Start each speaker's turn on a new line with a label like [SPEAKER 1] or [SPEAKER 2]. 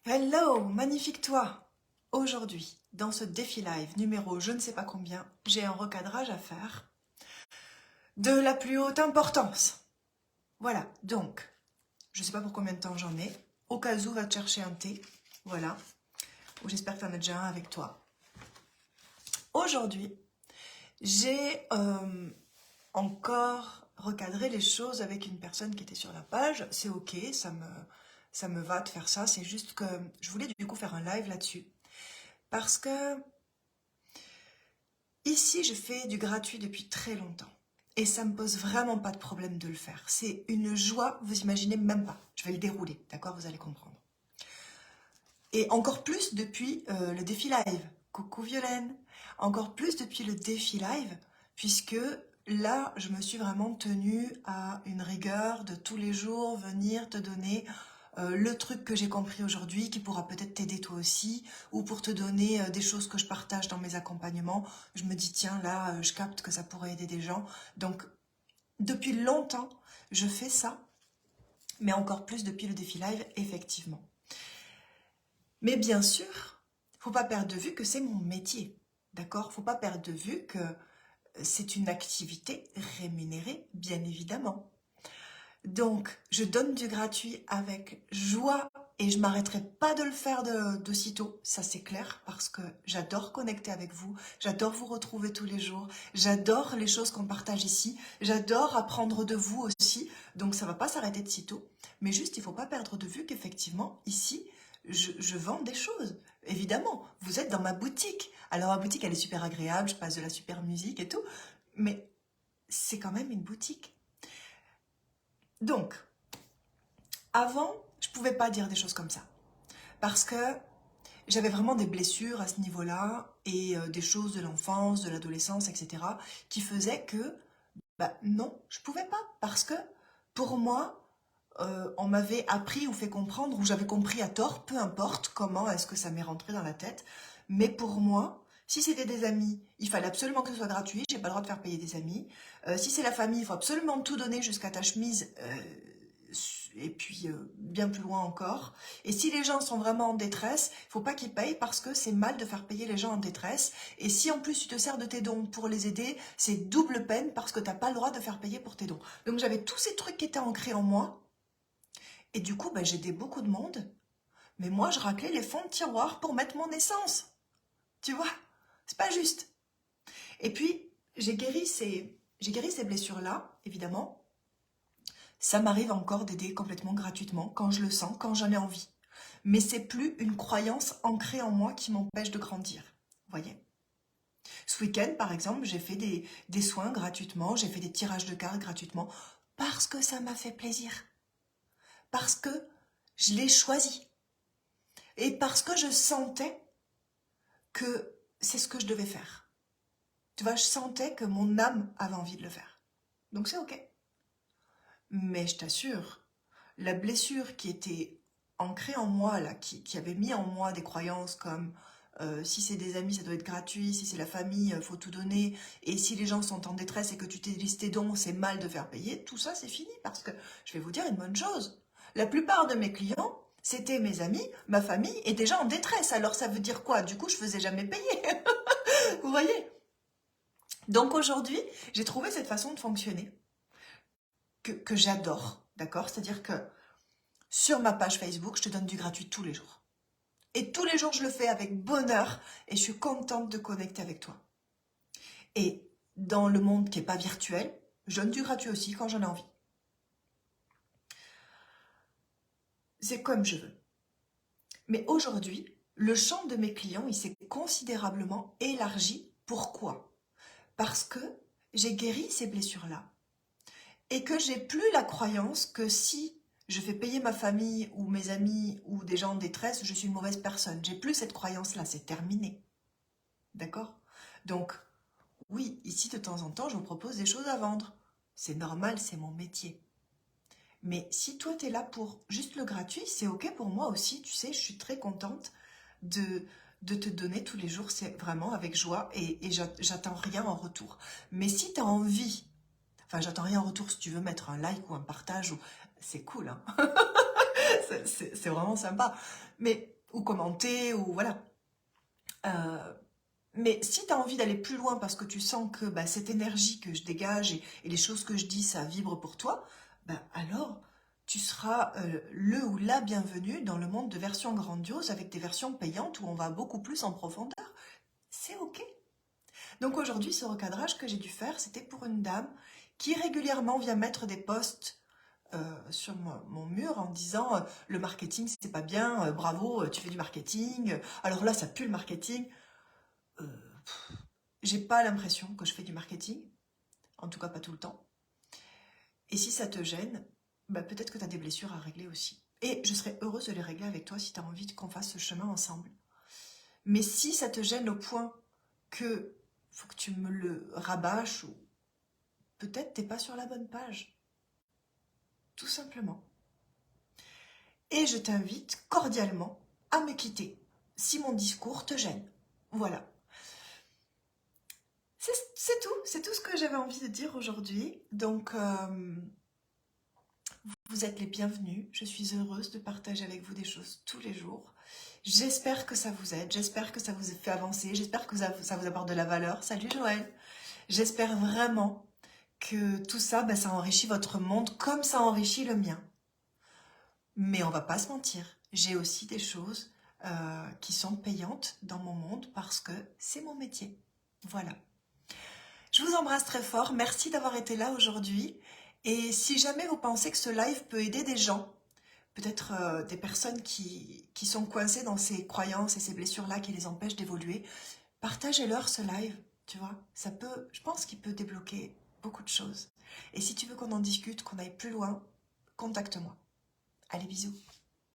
[SPEAKER 1] Hello, magnifique toi! Aujourd'hui, dans ce défi live numéro je ne sais pas combien, j'ai un recadrage à faire de la plus haute importance. Voilà, donc, je ne sais pas pour combien de temps j'en ai. Au cas où, va te chercher un thé. Voilà. Ou j'espère que tu en as déjà un avec toi. Aujourd'hui, j'ai encore recadré les choses avec une personne qui était sur la page. C'est ok, ça me va de faire ça. C'est juste que je voulais du coup faire un live là-dessus. Parce que ici, je fais du gratuit depuis très longtemps. Et ça me pose vraiment pas de problème de le faire. C'est une joie, vous imaginez même pas. Je vais le dérouler, d'accord? Vous allez comprendre. Et encore plus depuis le défi live. Coucou Violaine. Encore plus depuis le défi live, puisque là, je me suis vraiment tenue à une rigueur de tous les jours venir te donner le truc que j'ai compris aujourd'hui, qui pourra peut-être t'aider toi aussi, ou pour te donner des choses que je partage dans mes accompagnements. Je me dis, tiens, là, je capte que ça pourrait aider des gens. Donc, depuis longtemps, je fais ça, mais encore plus depuis le défi live, effectivement. Mais bien sûr, faut pas perdre de vue que c'est mon métier, d'accord? Faut pas perdre de vue que c'est une activité rémunérée, bien évidemment. Donc, je donne du gratuit avec joie et je m'arrêterai pas de le faire de sitôt, ça c'est clair, parce que j'adore connecter avec vous, j'adore vous retrouver tous les jours, j'adore les choses qu'on partage ici, j'adore apprendre de vous aussi, donc ça va pas s'arrêter de sitôt, mais juste il faut pas perdre de vue qu'effectivement, ici, je vends des choses. Évidemment, vous êtes dans ma boutique. Alors ma boutique, elle est super agréable, je passe de la super musique et tout, mais c'est quand même une boutique. Donc, avant, je ne pouvais pas dire des choses comme ça. Parce que j'avais vraiment des blessures à ce niveau-là et des choses de l'enfance, de l'adolescence, etc. qui faisaient que, non, je ne pouvais pas. Parce que, pour moi, on m'avait appris ou fait comprendre, ou j'avais compris à tort, peu importe comment est-ce que ça m'est rentré dans la tête. Mais pour moi, si c'était des amis, il fallait absolument que ce soit gratuit, j'ai pas le droit de faire payer des amis. Si c'est la famille, il faut absolument tout donner jusqu'à ta chemise, et puis bien plus loin encore. Et si les gens sont vraiment en détresse, il faut pas qu'ils payent parce que c'est mal de faire payer les gens en détresse. Et si en plus tu te sers de tes dons pour les aider, c'est double peine parce que tu n'as pas le droit de faire payer pour tes dons. Donc j'avais tous ces trucs qui étaient ancrés en moi. Et du coup, j'aidais beaucoup de monde. Mais moi, je raclais les fonds de tiroir pour mettre mon essence. Tu vois, c'est pas juste. Et puis, j'ai guéri ces blessures-là, évidemment. Ça m'arrive encore d'aider complètement gratuitement, quand je le sens, quand j'en ai envie. Mais c'est plus une croyance ancrée en moi qui m'empêche de grandir. Vous voyez? Ce week-end, par exemple, j'ai fait des soins gratuitement, j'ai fait des tirages de cartes gratuitement, parce que ça m'a fait plaisir. Parce que je l'ai choisi. Et parce que je sentais que c'est ce que je devais faire. Tu vois, je sentais que mon âme avait envie de le faire. Donc c'est ok. Mais je t'assure, la blessure qui était ancrée en moi, là, qui avait mis en moi des croyances comme si c'est des amis, ça doit être gratuit, si c'est la famille, faut tout donner, et si les gens sont en détresse et que tu t'es listé dons, c'est mal de faire payer, tout ça c'est fini parce que je vais vous dire une bonne chose. La plupart de mes clients, c'était mes amis, ma famille et des gens en détresse. Alors ça veut dire quoi? Du coup, je faisais jamais payer. Vous voyez? Donc aujourd'hui, j'ai trouvé cette façon de fonctionner que j'adore, d'accord? C'est-à-dire que sur ma page Facebook, je te donne du gratuit tous les jours. Et tous les jours, je le fais avec bonheur et je suis contente de connecter avec toi. Et dans le monde qui n'est pas virtuel, je donne du gratuit aussi quand j'en ai envie. C'est comme je veux. Mais aujourd'hui, le champ de mes clients, il s'est considérablement élargi. Pourquoi? Parce que j'ai guéri ces blessures-là. Et que j'ai plus la croyance que si je fais payer ma famille ou mes amis ou des gens en détresse, je suis une mauvaise personne. J'ai plus cette croyance-là, c'est terminé. D'accord? Donc, oui, ici de temps en temps, je vous propose des choses à vendre. C'est normal, c'est mon métier. Mais si toi, tu es là pour juste le gratuit, c'est ok pour moi aussi. Tu sais, je suis très contente de te donner tous les jours. C'est vraiment avec joie et j'attends rien en retour. Mais si tu as envie, enfin, j'attends rien en retour si tu veux mettre un like ou un partage, c'est cool, hein. C'est vraiment sympa. Mais, ou commenter, ou voilà. Mais si tu as envie d'aller plus loin parce que tu sens que bah, cette énergie que je dégage et les choses que je dis, ça vibre pour toi, bah, alors tu seras le ou la bienvenue dans le monde de versions grandioses avec des versions payantes où on va beaucoup plus en profondeur. C'est ok. Donc aujourd'hui, ce recadrage que j'ai dû faire, c'était pour une dame qui régulièrement vient mettre des posts sur mon mur en disant le marketing c'est pas bien, bravo, tu fais du marketing, alors là ça pue le marketing. Euh, j'ai pas l'impression que je fais du marketing, en tout cas pas tout le temps. Et si ça te gêne, bah peut-être que tu as des blessures à régler aussi. Et je serais heureuse de les régler avec toi si tu as envie qu'on fasse ce chemin ensemble. Mais si ça te gêne au point que faut que tu me le rabâches ou peut-être t'es pas sur la bonne page, tout simplement. Et je t'invite cordialement à me quitter si mon discours te gêne. Voilà. C'est tout ce que j'avais envie de dire aujourd'hui. Donc, vous êtes les bienvenus. Je suis heureuse de partager avec vous des choses tous les jours. J'espère que ça vous aide, j'espère que ça vous fait avancer, j'espère que ça vous apporte de la valeur. Salut Joël. J'espère vraiment que tout ça, ben, ça enrichit votre monde comme ça enrichit le mien. Mais on va pas se mentir, j'ai aussi des choses qui sont payantes dans mon monde parce que c'est mon métier. Voilà. Je vous embrasse très fort, merci d'avoir été là aujourd'hui. Et si jamais vous pensez que ce live peut aider des gens, peut-être des personnes qui sont coincées dans ces croyances et ces blessures-là qui les empêchent d'évoluer, partagez-leur ce live, tu vois. Ça peut, je pense qu'il peut débloquer beaucoup de choses. Et si tu veux qu'on en discute, qu'on aille plus loin, contacte-moi. Allez, bisous.